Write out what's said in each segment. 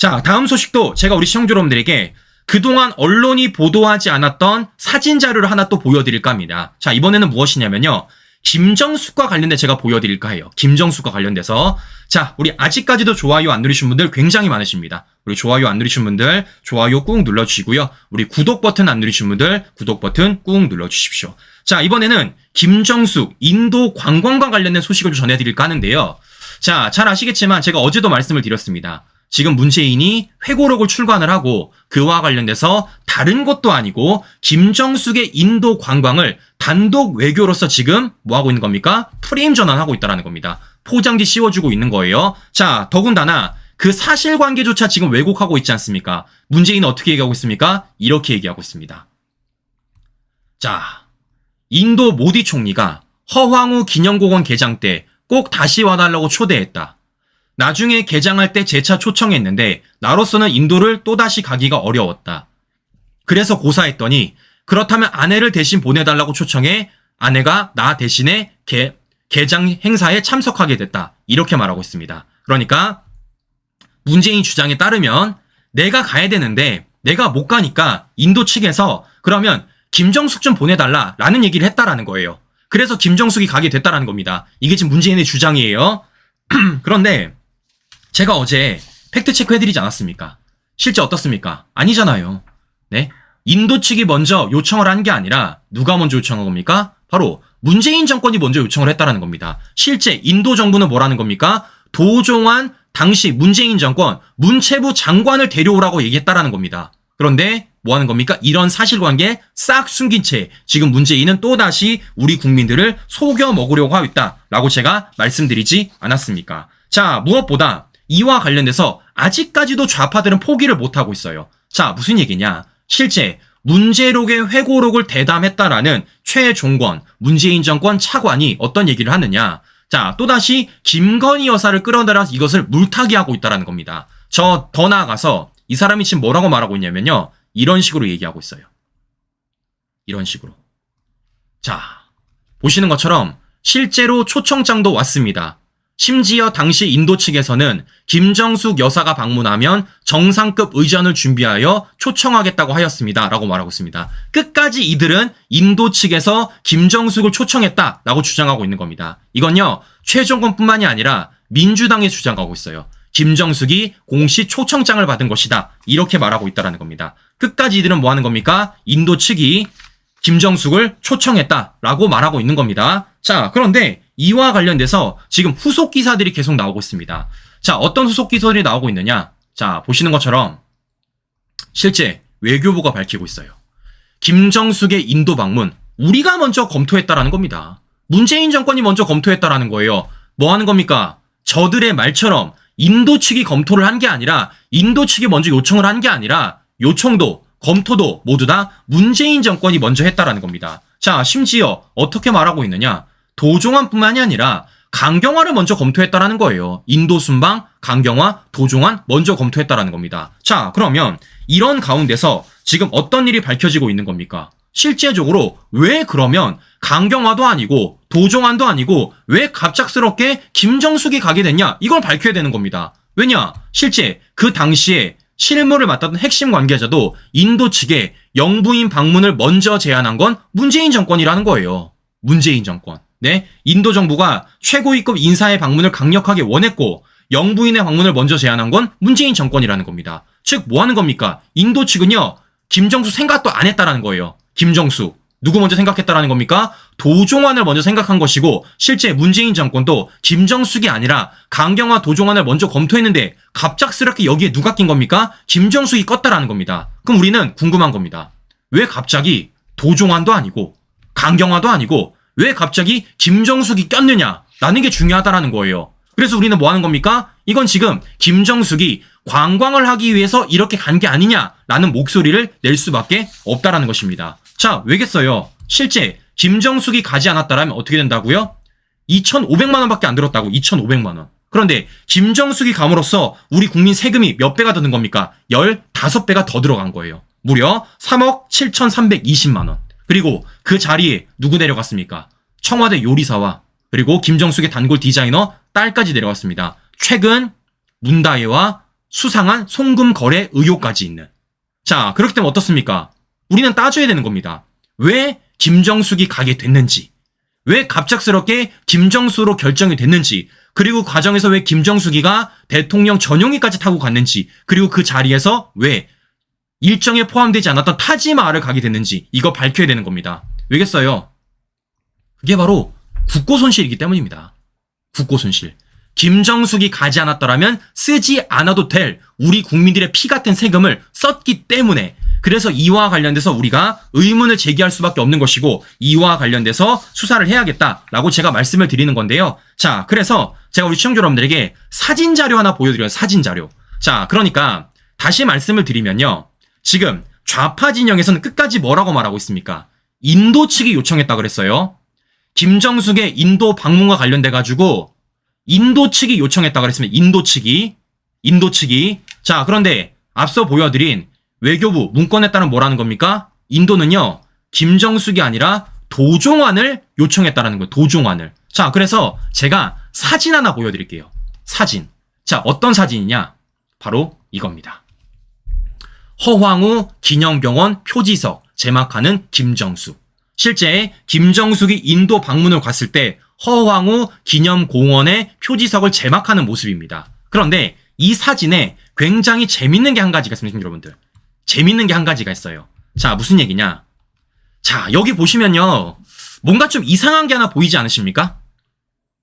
자, 다음 소식도 제가 우리 시청자 여러분들에게 그동안 언론이 보도하지 않았던 사진 자료를 하나 또 보여드릴까 합니다. 자, 이번에는 무엇이냐면요. 김정숙과 관련돼 제가 보여드릴까 해요. 김정숙과 관련돼서. 자, 우리 아직까지도 좋아요 안 누르신 분들 굉장히 많으십니다. 우리 좋아요 안 누르신 분들 좋아요 꾹 눌러주시고요. 우리 구독 버튼 안 누르신 분들 구독 버튼 꾹 눌러주십시오. 자, 이번에는 김정숙 인도 관광과 관련된 소식을 전해드릴까 하는데요. 자, 잘 아시겠지만 제가 어제도 말씀을 드렸습니다. 지금 문재인이 회고록을 출간을 하고 그와 관련돼서 다른 것도 아니고 김정숙의 인도 관광을 단독 외교로서 지금 뭐하고 있는 겁니까? 프레임 전환하고 있다는 겁니다. 포장지 씌워주고 있는 거예요. 자, 더군다나 그 사실관계조차 지금 왜곡하고 있지 않습니까? 문재인은 어떻게 얘기하고 있습니까? 이렇게 얘기하고 있습니다. 자, 인도 모디 총리가 허황우 기념공원 개장 때 꼭 다시 와달라고 초대했다. 나중에 개장할 때 재차 초청했는데 나로서는 인도를 또다시 가기가 어려웠다. 그래서 고사했더니 그렇다면 아내를 대신 보내달라고 초청해 아내가 나 대신에 개장 행사에 참석하게 됐다. 이렇게 말하고 있습니다. 그러니까 문재인 주장에 따르면 내가 가야 되는데 내가 못 가니까 인도 측에서 그러면 김정숙 좀 보내달라라는 얘기를 했다라는 거예요. 그래서 김정숙이 가게 됐다라는 겁니다. 이게 지금 문재인의 주장이에요. 그런데 제가 어제 팩트체크 해드리지 않았습니까? 실제 어떻습니까? 아니잖아요. 네? 인도 측이 먼저 요청을 한 게 아니라 누가 먼저 요청한 겁니까? 바로 문재인 정권이 먼저 요청을 했다라는 겁니다. 실제 인도 정부는 뭐라는 겁니까? 도종환 당시 문재인 정권 문체부 장관을 데려오라고 얘기했다라는 겁니다. 그런데 뭐 하는 겁니까? 이런 사실관계 싹 숨긴 채 지금 문재인은 또다시 우리 국민들을 속여 먹으려고 하고 있다라고 제가 말씀드리지 않았습니까? 자, 무엇보다 이와 관련돼서 아직까지도 좌파들은 포기를 못하고 있어요. 자, 무슨 얘기냐? 실제 문제록의 회고록을 대담했다라는 최종권 문재인 정권 차관이 어떤 얘기를 하느냐? 자, 또다시 김건희 여사를 끌어들여서 이것을 물타기하고 있다는 겁니다. 더 나아가서 이 사람이 지금 뭐라고 말하고 있냐면요. 이런 식으로 얘기하고 있어요. 이런 식으로. 자, 보시는 것처럼 실제로 초청장도 왔습니다. 심지어 당시 인도 측에서는 김정숙 여사가 방문하면 정상급 의전을 준비하여 초청하겠다고 하였습니다. 라고 말하고 있습니다. 끝까지 이들은 인도 측에서 김정숙을 초청했다라고 주장하고 있는 겁니다. 이건요, 최종권뿐만이 아니라 민주당이 주장하고 있어요. 김정숙이 공식 초청장을 받은 것이다. 이렇게 말하고 있다는 겁니다. 끝까지 이들은 뭐 하는 겁니까? 인도 측이 김정숙을 초청했다라고 말하고 있는 겁니다. 자, 그런데 이와 관련돼서 지금 후속 기사들이 계속 나오고 있습니다. 자, 어떤 후속 기사들이 나오고 있느냐? 자, 보시는 것처럼 실제 외교부가 밝히고 있어요. 김정숙의 인도 방문 우리가 먼저 검토했다라는 겁니다. 문재인 정권이 먼저 검토했다라는 거예요. 뭐 하는 겁니까? 저들의 말처럼 인도 측이 검토를 한 게 아니라 인도 측이 먼저 요청을 한 게 아니라 요청도 검토도 모두 다 문재인 정권이 먼저 했다라는 겁니다. 자, 심지어 어떻게 말하고 있느냐? 도종환뿐만이 아니라 강경화를 먼저 검토했다라는 거예요. 인도 순방, 강경화, 도종환 먼저 검토했다라는 겁니다. 자, 그러면 이런 가운데서 지금 어떤 일이 밝혀지고 있는 겁니까? 실제적으로 왜 그러면 강경화도 아니고 도종환도 아니고 왜 갑작스럽게 김정숙이 가게 됐냐? 이걸 밝혀야 되는 겁니다. 왜냐? 실제 그 당시에 실무를 맡았던 핵심 관계자도 인도 측에 영부인 방문을 먼저 제안한 건 문재인 정권이라는 거예요. 문재인 정권. 네, 인도 정부가 최고위급 인사의 방문을 강력하게 원했고 영부인의 방문을 먼저 제안한 건 문재인 정권이라는 겁니다. 즉, 뭐 하는 겁니까? 인도 측은요, 김정숙 생각도 안 했다라는 거예요. 김정숙. 누구 먼저 생각했다라는 겁니까? 도종환을 먼저 생각한 것이고 실제 문재인 정권도 김정숙이 아니라 강경화 도종환을 먼저 검토했는데 갑작스럽게 여기에 누가 낀 겁니까? 김정숙이 껐다라는 겁니다. 그럼 우리는 궁금한 겁니다. 왜 갑자기 도종환도 아니고 강경화도 아니고 왜 갑자기 김정숙이 꼈느냐라는 게 중요하다라는 거예요. 그래서 우리는 뭐 하는 겁니까? 이건 지금 김정숙이 관광을 하기 위해서 이렇게 간 게 아니냐라는 목소리를 낼 수밖에 없다라는 것입니다. 자, 왜겠어요? 실제 김정숙이 가지 않았다라면 어떻게 된다고요? 2,500만 원밖에 안 들었다고. 2,500만 원. 그런데 김정숙이 감으로써 우리 국민 세금이 몇 배가 드는 겁니까? 15배가 더 들어간 거예요. 무려 3억 7,320만 원. 그리고 그 자리에 누구 내려갔습니까? 청와대 요리사와 그리고 김정숙의 단골 디자이너 딸까지 내려갔습니다. 최근 문다혜와 수상한 송금 거래 의혹까지 있는. 자, 그렇기 때문에 어떻습니까? 우리는 따져야 되는 겁니다. 왜 김정숙이 가게 됐는지, 왜 갑작스럽게 김정수로 결정이 됐는지, 그리고 과정에서 왜 김정숙이가 대통령 전용기까지 타고 갔는지, 그리고 그 자리에서 왜 일정에 포함되지 않았던 타지마할을 가게 됐는지, 이거 밝혀야 되는 겁니다. 왜겠어요? 그게 바로 국고 손실이기 때문입니다. 국고 손실. 김정숙이 가지 않았더라면 쓰지 않아도 될 우리 국민들의 피 같은 세금을 썼기 때문에, 그래서 이와 관련돼서 우리가 의문을 제기할 수밖에 없는 것이고, 이와 관련돼서 수사를 해야겠다라고 제가 말씀을 드리는 건데요. 자, 그래서 제가 우리 시청자 여러분들에게 사진 자료 하나 보여드려요. 사진 자료. 자, 그러니까 다시 말씀을 드리면요. 지금 좌파 진영에서는 끝까지 뭐라고 말하고 있습니까? 인도 측이 요청했다 그랬어요. 김정숙의 인도 방문과 관련돼가지고 인도 측이 요청했다 그랬습니다. 인도 측이. 자, 그런데 앞서 보여드린 외교부 문건에 따른 뭐라는 겁니까? 인도는요, 김정숙이 아니라 도종환을 요청했다라는 거예요. 도종환을. 자, 그래서 제가 사진 하나 보여드릴게요. 사진. 자, 어떤 사진이냐? 바로 이겁니다. 허황우 기념병원 표지석 제막하는 김정숙. 실제 김정숙이 인도 방문을 갔을 때 허황우 기념공원의 표지석을 제막하는 모습입니다. 그런데 이 사진에 굉장히 재밌는 게 한 가지가 있습니다, 여러분들. 재밌는 게 한 가지가 있어요. 자, 무슨 얘기냐? 자, 여기 보시면요, 뭔가 좀 이상한 게 하나 보이지 않으십니까?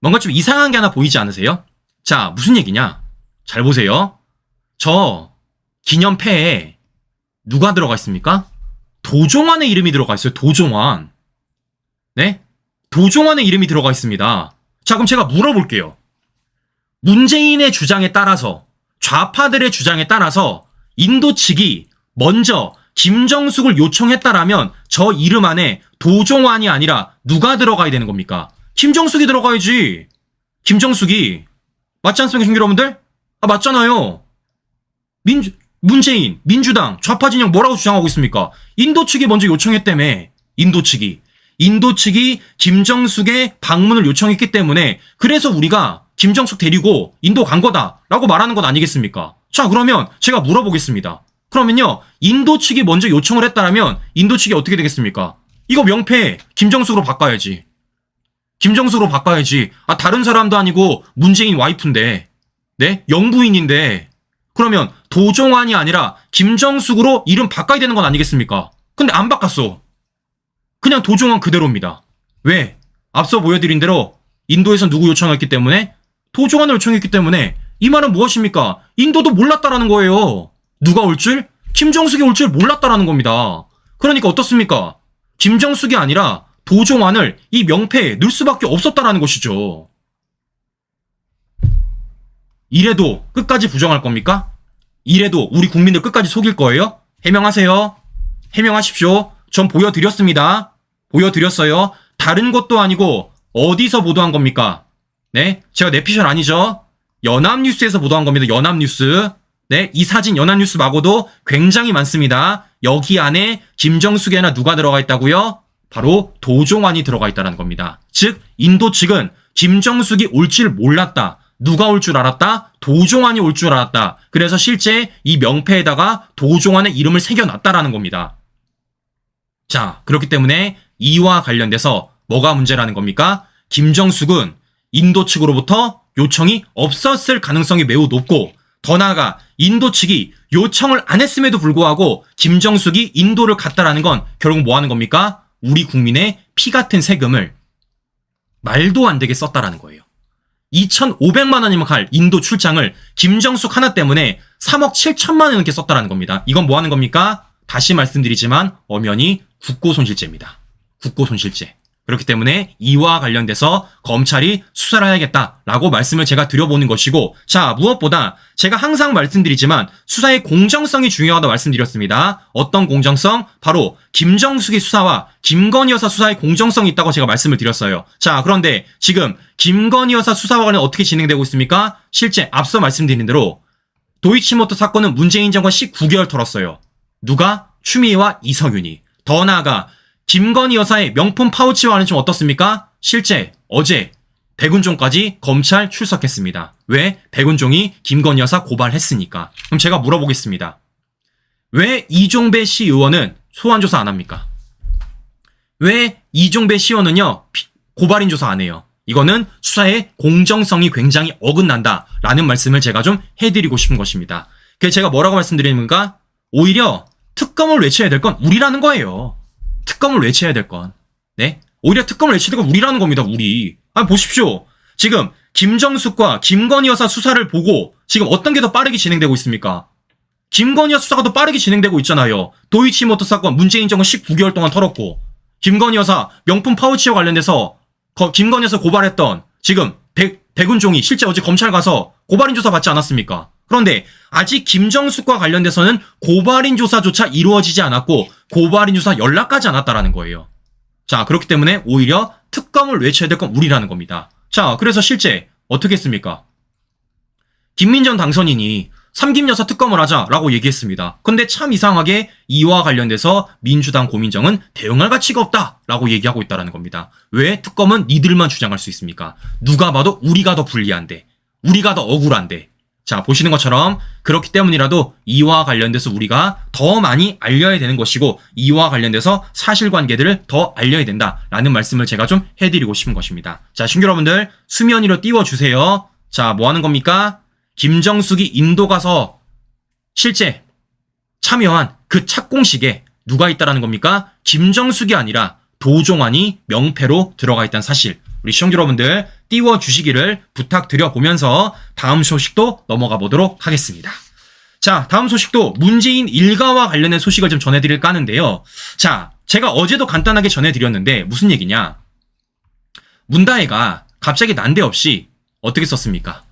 뭔가 좀 이상한 게 하나 보이지 않으세요? 자, 무슨 얘기냐? 잘 보세요. 저 기념패에 누가 들어가 있습니까? 도종환의 이름이 들어가 있어요. 도종환. 네? 도종환의 이름이 들어가 있습니다. 자, 그럼 제가 물어볼게요. 문재인의 주장에 따라서, 좌파들의 주장에 따라서 인도 측이 먼저 김정숙을 요청했다라면 저 이름 안에 도종환이 아니라 누가 들어가야 되는 겁니까? 김정숙이 들어가야지. 김정숙이. 맞지 않습니까, 여러분들? 아, 맞잖아요. 문재인, 민주당, 좌파 진영 뭐라고 주장하고 있습니까? 인도 측이 먼저 요청했다며. 인도 측이 김정숙의 방문을 요청했기 때문에, 그래서 우리가 김정숙 데리고 인도 간 거다라고 말하는 것 아니겠습니까? 자, 그러면 제가 물어보겠습니다. 그러면요, 인도 측이 먼저 요청을 했다면 인도 측이 어떻게 되겠습니까? 이거 명패 김정숙으로 바꿔야지. 김정숙으로 바꿔야지. 아, 다른 사람도 아니고 문재인 와이프인데, 네? 영부인인데, 그러면 도종환이 아니라 김정숙으로 이름 바꿔야 되는 건 아니겠습니까? 근데 안 바꿨어. 그냥 도종환 그대로입니다. 왜? 앞서 보여드린 대로 인도에서 누구 요청했기 때문에? 도종환을 요청했기 때문에. 이 말은 무엇입니까? 인도도 몰랐다라는 거예요. 누가 올 줄? 김정숙이 올 줄 몰랐다라는 겁니다. 그러니까 어떻습니까? 김정숙이 아니라 도종환을 이 명패에 넣을 수밖에 없었다라는 것이죠. 이래도 끝까지 부정할 겁니까? 이래도 우리 국민들 끝까지 속일 거예요? 해명하세요. 해명하십시오. 전 보여드렸습니다. 보여드렸어요. 다른 것도 아니고 어디서 보도한 겁니까? 네, 제가 내피셜 아니죠? 연합뉴스에서 보도한 겁니다. 연합뉴스. 네, 이 사진 연합뉴스 말고도 굉장히 많습니다. 여기 안에 김정숙이 아니라 누가 들어가 있다고요? 바로 도종환이 들어가 있다는 겁니다. 즉, 인도 측은 김정숙이 올 줄 몰랐다. 누가 올 줄 알았다? 도종환이 올 줄 알았다. 그래서 실제 이 명패에다가 도종환의 이름을 새겨놨다라는 겁니다. 자, 그렇기 때문에 이와 관련돼서 뭐가 문제라는 겁니까? 김정숙은 인도 측으로부터 요청이 없었을 가능성이 매우 높고, 더 나아가 인도 측이 요청을 안 했음에도 불구하고 김정숙이 인도를 갔다라는 건 결국 뭐 하는 겁니까? 우리 국민의 피 같은 세금을 말도 안 되게 썼다라는 거예요. 2,500만 원이면 갈 인도 출장을 김정숙 하나 때문에 3억 7천만 원 넘게 썼다라는 겁니다. 이건 뭐 하는 겁니까? 다시 말씀드리지만 엄연히 국고손실죄입니다. 국고손실죄. 그렇기 때문에 이와 관련돼서 검찰이 수사를 해야겠다라고 말씀을 제가 드려보는 것이고, 자, 무엇보다 제가 항상 말씀드리지만 수사의 공정성이 중요하다고 말씀드렸습니다. 어떤 공정성? 바로 김정숙의 수사와 김건희 여사 수사의 공정성이 있다고 제가 말씀을 드렸어요. 자, 그런데 지금 김건희 여사 수사와 관련 어떻게 진행되고 있습니까? 실제 앞서 말씀드린 대로 도이치모터 사건은 문재인 정권 19개월 털었어요. 누가? 추미애와 이성윤이. 더 나아가 김건희 여사의 명품 파우치와는 좀 어떻습니까? 실제 어제 백운종까지 검찰 출석했습니다. 왜? 백운종이 김건희 여사 고발했으니까. 그럼 제가 물어보겠습니다. 왜 이종배 시의원은 소환 조사 안 합니까? 왜 이종배 시의원은요 고발인 조사 안 해요? 이거는 수사의 공정성이 굉장히 어긋난다라는 말씀을 제가 좀 해드리고 싶은 것입니다. 그래서 제가 뭐라고 말씀드리는가? 오히려 특검을 외쳐야 될 건 우리라는 거예요. 특검을 외쳐야 될 건. 네? 오히려 특검을 외쳐야 될 건 우리라는 겁니다. 우리. 보십시오. 지금 김정숙과 김건희 여사 수사를 보고 지금 어떤 게 더 빠르게 진행되고 있습니까? 김건희 여사 수사가 더 빠르게 진행되고 있잖아요. 도이치모터 사건 문재인 정권 19개월 동안 털었고 김건희 여사 명품 파우치와 관련돼서 김건희 여사 고발했던 지금 백운종이 실제 어제 검찰 가서 고발인 조사 받지 않았습니까? 그런데 아직 김정숙과 관련돼서는 고발인 조사조차 이루어지지 않았고 고발인 조사 연락까지 않았다라는 거예요. 자, 그렇기 때문에 오히려 특검을 외쳐야 될 건 우리라는 겁니다. 자, 그래서 실제 어떻게 했습니까? 김민정 당선인이 삼김여사 특검을 하자라고 얘기했습니다. 근데 참 이상하게 이와 관련돼서 민주당 고민정은 대응할 가치가 없다라고 얘기하고 있다는 겁니다. 왜? 특검은 니들만 주장할 수 있습니까? 누가 봐도 우리가 더 불리한데, 우리가 더 억울한데. 자, 보시는 것처럼 그렇기 때문이라도 이와 관련돼서 우리가 더 많이 알려야 되는 것이고 이와 관련돼서 사실관계들을 더 알려야 된다라는 말씀을 제가 좀 해드리고 싶은 것입니다. 자, 신규 여러분들 수면 위로 띄워주세요. 자, 뭐 하는 겁니까? 김정숙이 인도 가서 실제 참여한 그 착공식에 누가 있다라는 겁니까? 김정숙이 아니라 도종환이 명패로 들어가 있다는 사실. 우리 시청자 여러분들 띄워주시기를 부탁드려 보면서 다음 소식도 넘어가 보도록 하겠습니다. 자, 다음 소식도 문재인 일가와 관련된 소식을 좀 전해드릴까 하는데요. 자, 제가 어제도 간단하게 전해드렸는데 무슨 얘기냐? 문다혜가 갑자기 난데없이 어떻게 썼습니까?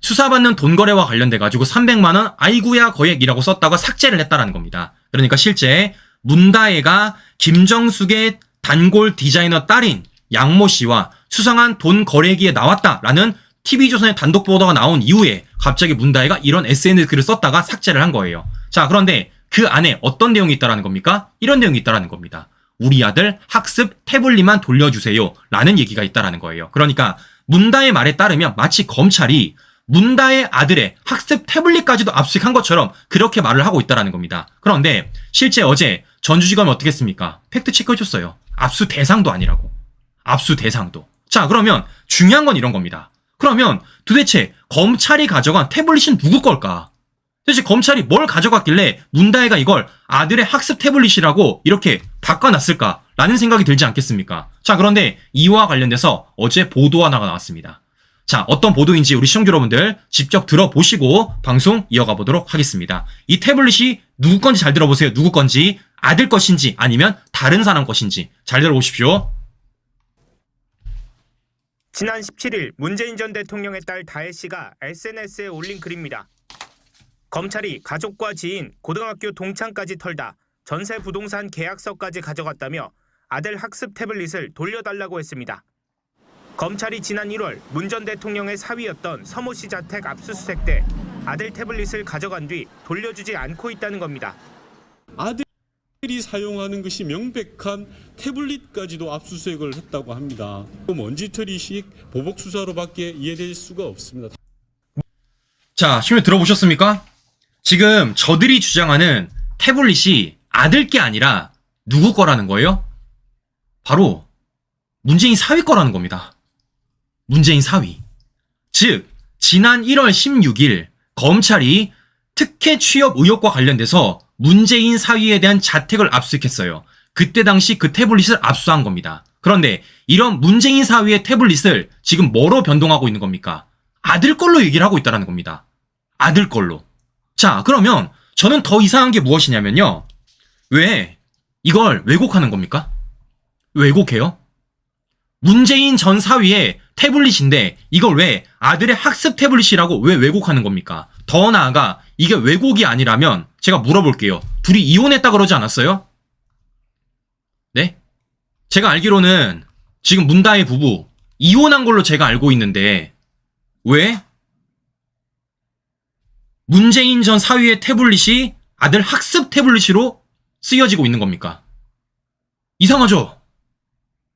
수사받는 돈 거래와 관련돼가지고 300만원 아이구야 거액이라고 썼다가 삭제를 했다라는 겁니다. 그러니까 실제 문다혜가 김정숙의 단골 디자이너 딸인 양모 씨와 수상한 돈 거래기에 나왔다라는 TV조선의 단독 보도가 나온 이후에 갑자기 문다혜가 이런 SNS 글을 썼다가 삭제를 한 거예요. 자, 그런데 그 안에 어떤 내용이 있다라는 겁니까? 이런 내용이 있다라는 겁니다. 우리 아들 학습 태블릿만 돌려주세요 라는 얘기가 있다라는 거예요. 그러니까 문다혜 말에 따르면 마치 검찰이 문다혜 아들의 학습 태블릿까지도 압수한 것처럼 그렇게 말을 하고 있다라는 겁니다. 그런데 실제 어제 전주지검이 어떻게 했습니까? 팩트 체크해줬어요. 압수 대상도 아니라고. 압수 대상도. 자, 그러면 중요한 건 이런 겁니다. 그러면 도대체 검찰이 가져간 태블릿은 누구 걸까? 도대체 검찰이 뭘 가져갔길래 문다혜가 이걸 아들의 학습 태블릿이라고 이렇게 바꿔놨을까라는 생각이 들지 않겠습니까? 자, 그런데 이와 관련돼서 어제 보도 하나가 나왔습니다. 자, 어떤 보도인지 우리 시청자 여러분들 직접 들어보시고 방송 이어가 보도록 하겠습니다. 이 태블릿이 누구 건지 잘 들어보세요. 누구 건지, 아들 것인지 아니면 다른 사람 것인지 잘 들어보십시오. 지난 17일 문재인 전 대통령의 딸 다혜 씨가 SNS에 올린 글입니다. 검찰이 가족과 지인, 고등학교 동창까지 털다 전세 부동산 계약서까지 가져갔다며 아들 학습 태블릿을 돌려달라고 했습니다. 검찰이 지난 1월 문 전 대통령의 사위였던 서모 씨 자택 압수수색 때 아들 태블릿을 가져간 뒤 돌려주지 않고 있다는 겁니다. 아들이 사용하는 것이 명백한 태블릿까지도 압수수색을 했다고 합니다. 먼지털이식 보복 수사로밖에 이해될 수가 없습니다. 자, 신문 들어보셨습니까? 지금 저들이 주장하는 태블릿이 아들 게 아니라 누구 거라는 거예요? 바로 문재인 사위 거라는 겁니다. 문재인 사위. 즉, 지난 1월 16일 검찰이 특혜 취업 의혹과 관련돼서 문재인 사위에 대한 자택을 압수했어요. 그때 당시 그 태블릿을 압수한 겁니다. 그런데 이런 문재인 사위의 태블릿을 지금 뭐로 변동하고 있는 겁니까? 아들 걸로 얘기를 하고 있다는 겁니다. 아들 걸로. 자, 그러면 저는 더 이상한 게 무엇이냐면요. 왜 이걸 왜곡하는 겁니까? 왜곡해요? 문재인 전 사위의 태블릿인데 이걸 왜 아들의 학습 태블릿이라고 왜 왜곡하는 겁니까? 더 나아가 이게 왜곡이 아니라면 제가 물어볼게요. 둘이 이혼했다 그러지 않았어요? 네? 제가 알기로는 지금 문다혜 부부 이혼한 걸로 제가 알고 있는데 왜 문재인 전 사위의 태블릿이 아들 학습 태블릿으로 쓰여지고 있는 겁니까? 이상하죠?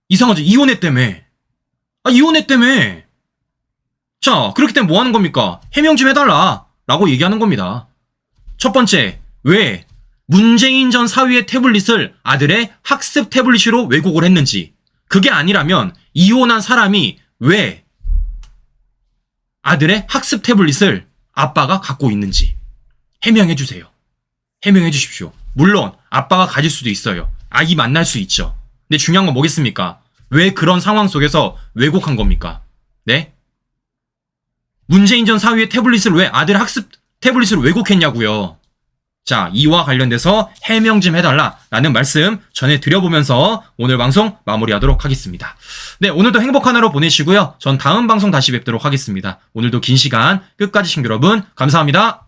이상하죠? 이혼했다며. 이혼했다며. 자, 그렇기 때문에 뭐 하는 겁니까? 해명 좀 해달라 라고 얘기하는 겁니다. 첫 번째, 왜 문재인 전 사위의 태블릿을 아들의 학습 태블릿으로 왜곡을 했는지, 그게 아니라면 이혼한 사람이 왜 아들의 학습 태블릿을 아빠가 갖고 있는지 해명해 주세요. 해명해 주십시오. 물론 아빠가 가질 수도 있어요. 아이 만날 수 있죠. 근데 중요한 건 뭐겠습니까? 왜 그런 상황 속에서 왜곡한 겁니까? 네? 문재인 전 사위의 태블릿을 왜 아들 학습 태블릿을 왜곡했냐고요. 자, 이와 관련돼서 해명 좀 해달라라는 말씀 전해드려보면서 오늘 방송 마무리하도록 하겠습니다. 네, 오늘도 행복한 하루 보내시고요. 전 다음 방송 다시 뵙도록 하겠습니다. 오늘도 긴 시간 끝까지 시청자 여러분 감사합니다.